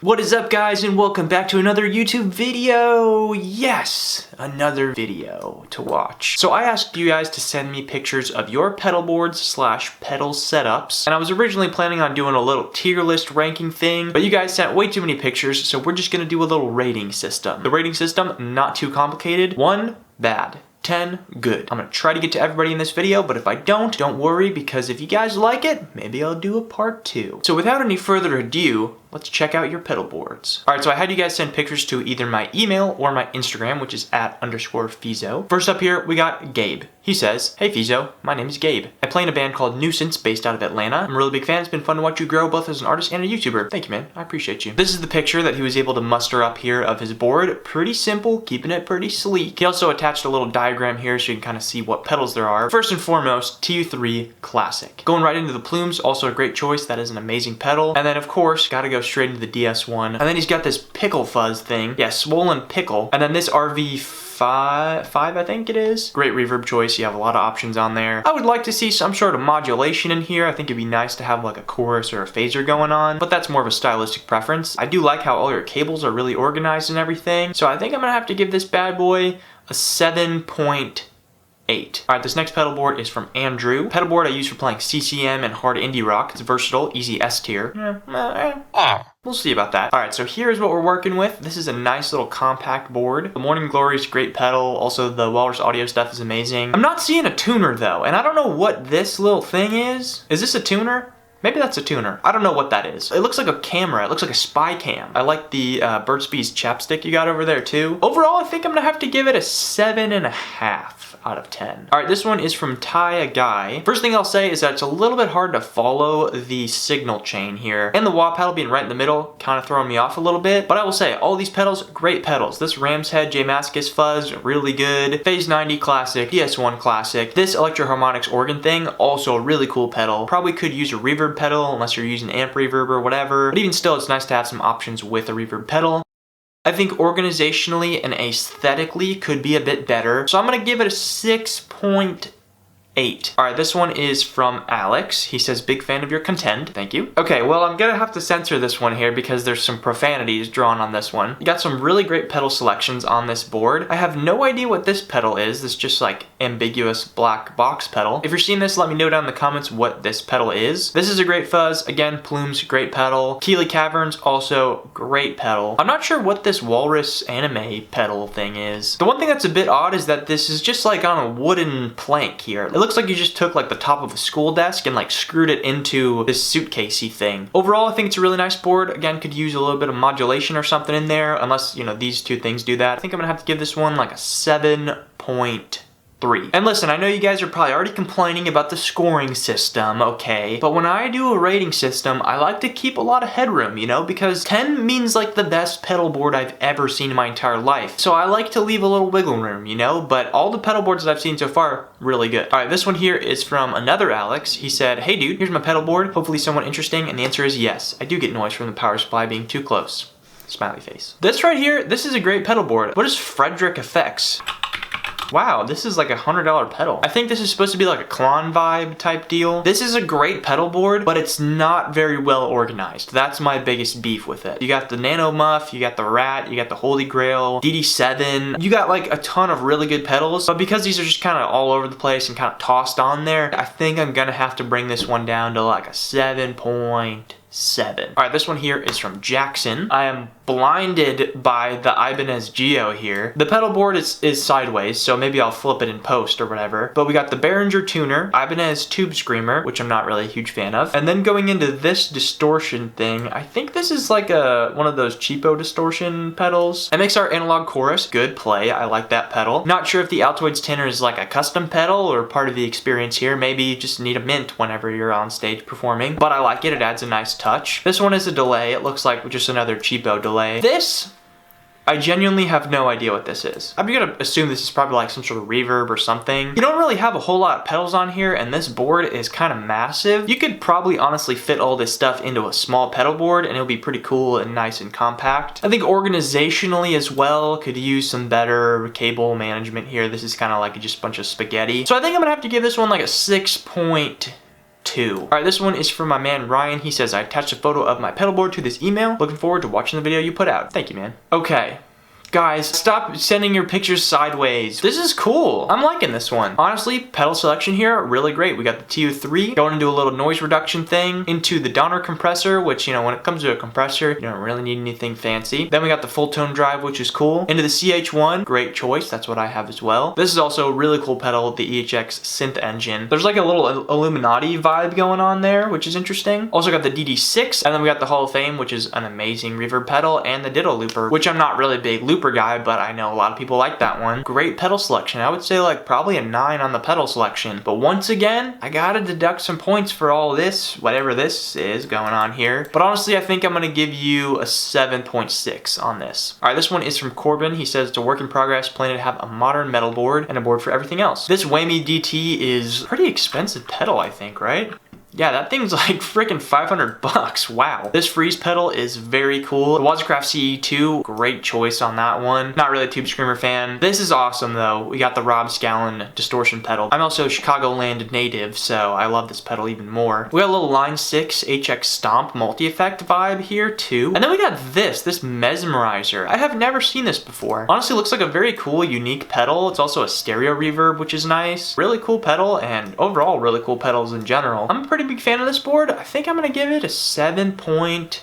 What is up, guys, and welcome back to another YouTube video. Yes, another video to watch. So I asked you guys to send me pictures of your pedal boards slash pedal setups, and I was originally planning on doing a little tier list ranking thing, but you guys sent way too many pictures, so we're just gonna do a little rating system. The rating system, not too complicated. 1, bad. 10, good. I'm gonna try to get to everybody in this video, but if I don't worry, because if you guys like it, maybe I'll do a part 2. So without any further ado, let's check out your pedal boards. All right, so I had you guys send pictures to either my email or my Instagram, which is @_feezo. First up here, we got Gabe. He says, "Hey Feezo, my name is Gabe. I play in a band called Nuisance based out of Atlanta. I'm a really big fan. It's been fun to watch you grow both as an artist and a YouTuber. Thank you, man. I appreciate you." This is the picture that he was able to muster up here of his board. Pretty simple, keeping it pretty sleek. He also attached a little diagram here so you can kind of see what pedals there are. First and foremost, TU3 Classic. Going right into the plumes, also a great choice. That is an amazing pedal. And then of course, gotta go straight into the DS1. And then he's got this pickle fuzz thing. Yeah, swollen pickle. And then this RV5, I think it is. Great reverb choice. You have a lot of options on there. I would like to see some sort of modulation in here. I think it'd be nice to have like a chorus or a phaser going on, but that's more of a stylistic preference. I do like how all your cables are really organized and everything. So I think I'm gonna have to give this bad boy a 7.8. All right, this next pedal board is from Andrew. Pedal board I use for playing CCM and hard indie rock. It's versatile, easy S tier. We'll see about that. All right, so here's what we're working with. This is a nice little compact board. The Morning Glory is great pedal. Also, the Walrus audio stuff is amazing. I'm not seeing a tuner though, and I don't know what this little thing is. Is this a tuner? Maybe that's a tuner. I don't know what that is. It looks like a camera. It looks like a spy cam. I like the Burt's Bees chapstick you got over there too. Overall, I think I'm gonna have to give it a 7.5 out of 10. All right, this one is from Ty Guy. First thing I'll say is that it's a little bit hard to follow the signal chain here. And the wah pedal being right in the middle, kind of throwing me off a little bit. But I will say, all these pedals, great pedals. This Ram's Head J-Mascis fuzz, really good. Phase 90 Classic, DS1 Classic. This Electro Harmonics organ thing, also a really cool pedal. Probably could use a reverb pedal unless you're using amp reverb or whatever. But even still, it's nice to have some options with a reverb pedal. I think organizationally and aesthetically could be a bit better. So I'm gonna give it a 6.8. All right, this one is from Alex. He says, "Big fan of your content." Thank you. Okay, well, I'm gonna have to censor this one here because there's some profanities drawn on this one. You got some really great pedal selections on this board. I have no idea what this pedal is. This just like ambiguous black box pedal. If you're seeing this, let me know down in the comments what this pedal is. This is a great fuzz. Again, plumes, great pedal. Keeley Caverns, also great pedal. I'm not sure what this walrus anime pedal thing is. The one thing that's a bit odd is that this is just like on a wooden plank here. It looks like you just took like the top of a school desk and like screwed it into this suitcasey thing. Overall, I think it's a really nice board. Again, could use a little bit of modulation or something in there, unless, you know, these two things do that. I think I'm gonna have to give this one like a 7.3. And listen, I know you guys are probably already complaining about the scoring system, okay? But when I do a rating system, I like to keep a lot of headroom, you know? Because 10 means like the best pedal board I've ever seen in my entire life. So I like to leave a little wiggle room, you know? But all the pedal boards that I've seen so far, really good. All right, this one here is from another Alex. He said, "Hey dude, here's my pedal board. Hopefully somewhat interesting." And the answer is yes. I do get noise from the power supply being too close. Smiley face. This right here, this is a great pedal board. What is Frederick Effects? Wow, this is like a $100 pedal. I think this is supposed to be like a Klon vibe type deal. This is a great pedal board, but it's not very well organized. That's my biggest beef with it. You got the Nano Muff, you got the Rat, you got the Holy Grail, DD7. You got like a ton of really good pedals, but because these are just kind of all over the place and kind of tossed on there, I think I'm gonna have to bring this one down to like a 7.7. All right, this one here is from Jackson. I am blinded by the Ibanez Geo here. The pedal board is sideways, so maybe I'll flip it in post or whatever. But we got the Behringer tuner, Ibanez Tube Screamer, which I'm not really a huge fan of. And then going into this distortion thing, I think this is like one of those cheapo distortion pedals. MXR Analog Chorus, good play. I like that pedal. Not sure if the Altoids tenor is like a custom pedal or part of the experience here. Maybe you just need a mint whenever you're on stage performing. But I like it. It adds a nice touch. This one is a delay. It looks like just another cheapo delay. This, I genuinely have no idea what this is. I'm gonna assume this is probably like some sort of reverb or something. You don't really have a whole lot of pedals on here, and this board is kind of massive. You could probably honestly fit all this stuff into a small pedal board and it'll be pretty cool and nice and compact. I think organizationally as well, could use some better cable management here. This is kind of like just a bunch of spaghetti. So I think I'm gonna have to give this one like a 6.2. 2. Alright, this one is from my man Ryan. He says, I attached a photo of my pedal board to this email. Looking forward to watching the video you put out. Thank you, man. Okay. Guys, stop sending your pictures sideways. This is cool. I'm liking this one. Honestly, pedal selection here, really great. We got the TU3 going into a little noise reduction thing, into the Donner compressor, which, you know, when it comes to a compressor, you don't really need anything fancy. Then we got the full tone drive, which is cool. Into the CH1, great choice. That's what I have as well. This is also a really cool pedal, the EHX synth engine. There's like a little Illuminati vibe going on there, which is interesting. Also got the DD6, and then we got the Hall of Fame, which is an amazing reverb pedal, and the Ditto looper, which I'm not really a big looper guy, but I know a lot of people like that one. Great pedal selection. I would say like probably a 9 on the pedal selection. But once again, I gotta deduct some points for all this, whatever this is going on here. But honestly, I think I'm gonna give you a 7.6 on this. All right, this one is from Corbin. He says it's a work in progress, planning to have a modern metal board and a board for everything else. This Whammy DT is a pretty expensive pedal, I think, right? Yeah, that thing's like freaking 500 bucks. Wow. This freeze pedal is very cool. The Wazacraft CE2, great choice on that one. Not really a Tube Screamer fan. This is awesome though. We got the Rob Scallon distortion pedal. I'm also a Chicagoland native, so I love this pedal even more. We got a little Line 6 HX Stomp multi-effect vibe here too. And then we got this Mesmerizer. I have never seen this before. Honestly, looks like a very cool, unique pedal. It's also a stereo reverb, which is nice. Really cool pedal, and overall really cool pedals in general. I'm a pretty big fan of this board. I think I'm gonna give it a 7.7.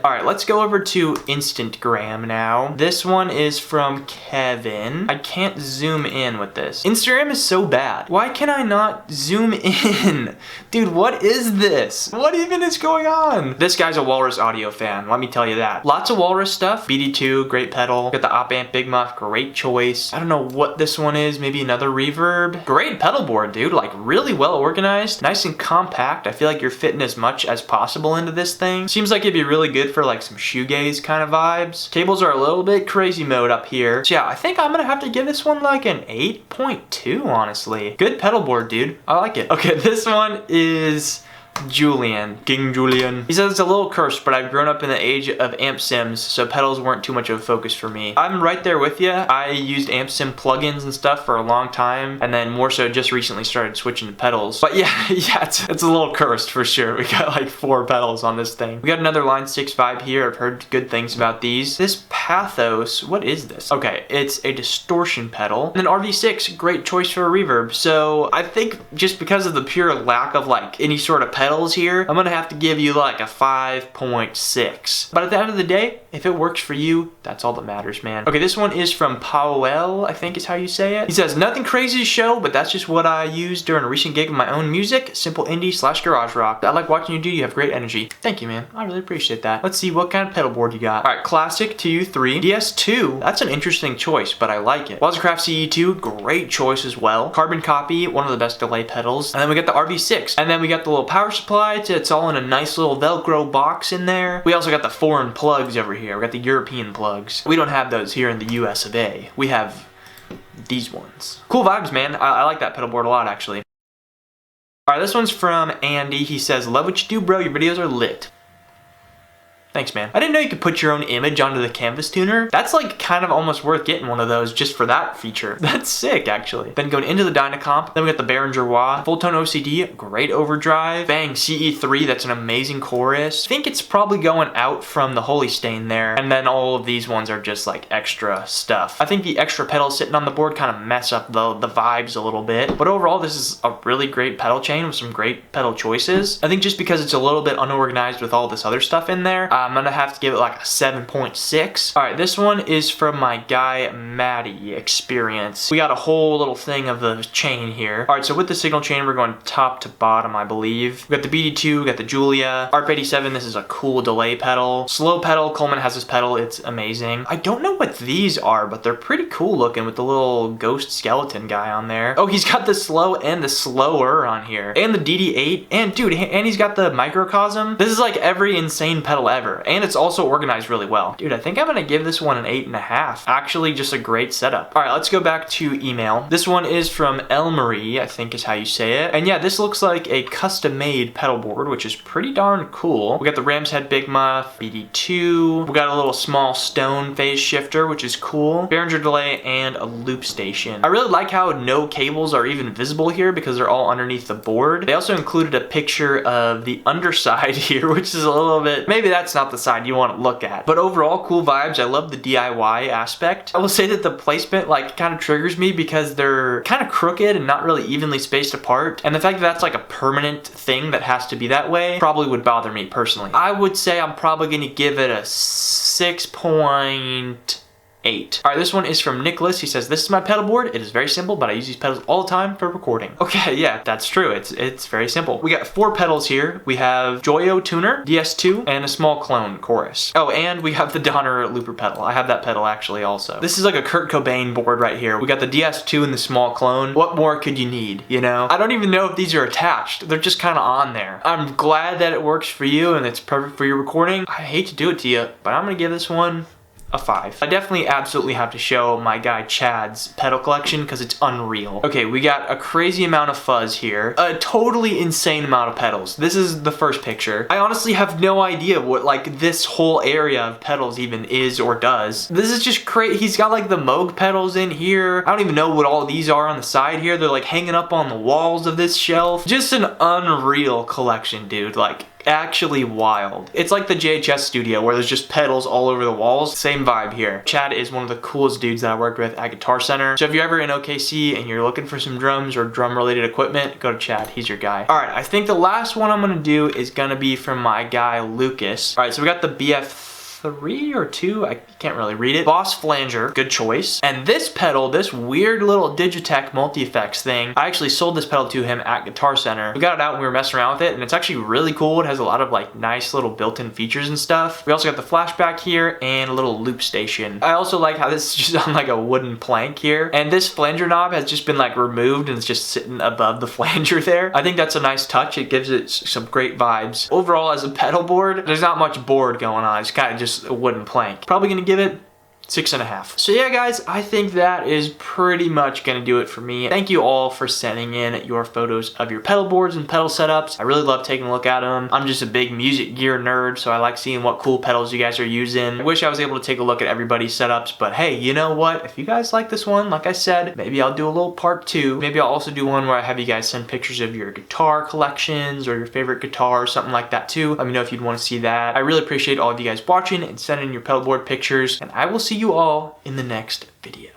All right, let's go over to Instagram now. This one is from Kevin. I can't zoom in with this. Instagram is so bad. Why can I not zoom in? Dude, what is this? What even is going on? This guy's a Walrus audio fan, let me tell you that. Lots of Walrus stuff. BD2, great pedal. Got the Op Amp Big Muff, great choice. I don't know what this one is, maybe another reverb. Great pedal board, dude, like really well organized, nice and compact. I feel like you're fitting as much as possible into this thing. Seems like it'd be really good for like some shoegaze kind of vibes. Cables are a little bit crazy mode up here. So yeah, I think I'm gonna have to give this one like an 8.2, honestly. Good pedal board, dude. I like it. Okay, this one is Julian. King Julian. He says it's a little cursed, but I've grown up in the age of amp sims, so pedals weren't too much of a focus for me. I'm right there with you. I used amp sim plugins and stuff for a long time, and then more so just recently started switching to pedals. But yeah, it's a little cursed for sure. We got like 4 pedals on this thing. We got another Line 6 vibe here. I've heard good things about these. This Pathos, what is this? Okay, it's a distortion pedal. And then RV6, great choice for a reverb. So I think just because of the pure lack of like any sort of pedals here, I'm gonna have to give you like a 5.6. But at the end of the day, if it works for you, that's all that matters, man. Okay, this one is from Powell, I think is how you say it. He says, nothing crazy to show, but that's just what I used during a recent gig of my own music. Simple indie / garage rock. I like watching you do. You have great energy. Thank you, man. I really appreciate that. Let's see what kind of pedal board you got. All right, classic TU3. DS2, that's an interesting choice, but I like it. Wazacraft CE2, great choice as well. Carbon copy, one of the best delay pedals. And then we got the RV6. And then we got the little power supply. It's all in a nice little Velcro box in there. We also got the foreign plugs over here. We got the European plugs. We don't have those here in the US of A. We have these ones. Cool vibes, man. I like that pedal board a lot, actually. All right, this one's from Andy. He says, love what you do, bro. Your videos are lit. Thanks, man. I didn't know you could put your own image onto the canvas tuner. That's like kind of almost worth getting one of those just for that feature. That's sick, actually. Then going into the Dynacomp, then we got the Behringer Wah, full tone OCD, great overdrive. Bang, CE3, that's an amazing chorus. I think it's probably going out from the Holy Stain there. And then all of these ones are just like extra stuff. I think the extra pedals sitting on the board kind of mess up the vibes a little bit. But overall, this is a really great pedal chain with some great pedal choices. I think just because it's a little bit unorganized with all this other stuff in there, I'm gonna have to give it like a 7.6. All right, this one is from my guy Maddie Experience. We got a whole little thing of the chain here. All right, so with the signal chain, we're going top to bottom, I believe. We got the BD2, we got the Julia. ARP87, this is a cool delay pedal. Slow pedal, Coleman has this pedal, it's amazing. I don't know what these are, but they're pretty cool looking with the little ghost skeleton guy on there. Oh, he's got the slow and the slower on here. And the DD8, and dude, and he's got the microcosm. This is like every insane pedal ever. better. And it's also organized really well. Dude, I think I'm gonna give this one an 8.5. Actually, just a great setup. All right, let's go back to email. This one is from Elmarie, I think is how you say it. And yeah, this looks like a custom-made pedal board, which is pretty darn cool. We got the Ram's Head Big Muff, BD2. We got a little small stone phase shifter, which is cool. Behringer delay and a loop station. I really like how no cables are even visible here because they're all underneath the board. They also included a picture of the underside here, which is a little bit, maybe that's not the side you want to look at. But overall, cool vibes. I love the DIY aspect. I will say that the placement like kind of triggers me because they're kind of crooked and not really evenly spaced apart. And the fact that that's like a permanent thing that has to be that way probably would bother me personally. I would say I'm probably going to give it a 6.8. All right, this one is from Nicholas. He says, this is my pedal board. It is very simple, but I use these pedals all the time for recording. Okay, yeah, that's true. It's very simple. We got 4 pedals here. We have Joyo tuner, DS2, and a small clone chorus. Oh, and we have the Donner looper pedal. I have that pedal actually also. This is like a Kurt Cobain board right here. We got the DS2 and the small clone. What more could you need, you know? I don't even know if these are attached. They're just kind of on there. I'm glad that it works for you and it's perfect for your recording. I hate to do it to you, but I'm gonna give this one a 5. I definitely absolutely have to show my guy Chad's pedal collection because it's unreal. Okay, we got a crazy amount of fuzz here. A totally insane amount of pedals. This is the first picture. I honestly have no idea what like this whole area of pedals even is or does. This is just crazy. He's got like the Moog pedals in here. I don't even know what all these are on the side here. They're like hanging up on the walls of this shelf. Just an unreal collection, dude. Like, actually wild. It's like the JHS studio where there's just pedals all over the walls. Same vibe here. Chad is one of the coolest dudes that I worked with at Guitar Center. So if you're ever in OKC and you're looking for some drums or drum related equipment, go to Chad. He's your guy. All right, I think the last one I'm gonna do is gonna be from my guy Lucas. All right, so we got the BF3 or 2, I can't really read it. Boss flanger, good choice. And this pedal, this weird little Digitech multi-effects thing, I actually sold this pedal to him at Guitar Center. We got it out and we were messing around with it and it's actually really cool. It has a lot of like nice little built-in features and stuff. We also got the flashback here and a little loop station. I also like how this is just on like a wooden plank here. And this flanger knob has just been like removed and it's just sitting above the flanger there. I think that's a nice touch. It gives it some great vibes. Overall, as a pedal board, there's not much board going on. It's kind of just a wooden plank. Probably gonna give it 6.5. So yeah, guys, I think that is pretty much gonna do it for me. Thank you all for sending in your photos of your pedal boards and pedal setups. I really love taking a look at them. I'm just a big music gear nerd, so I like seeing what cool pedals you guys are using. I wish I was able to take a look at everybody's setups, but hey, you know what? If you guys like this one, like I said, maybe I'll do a little part 2. Maybe I'll also do one where I have you guys send pictures of your guitar collections or your favorite guitar or something like that too. Let me know if you'd want to see that. I really appreciate all of you guys watching and sending your pedal board pictures, and I will see you all in the next video.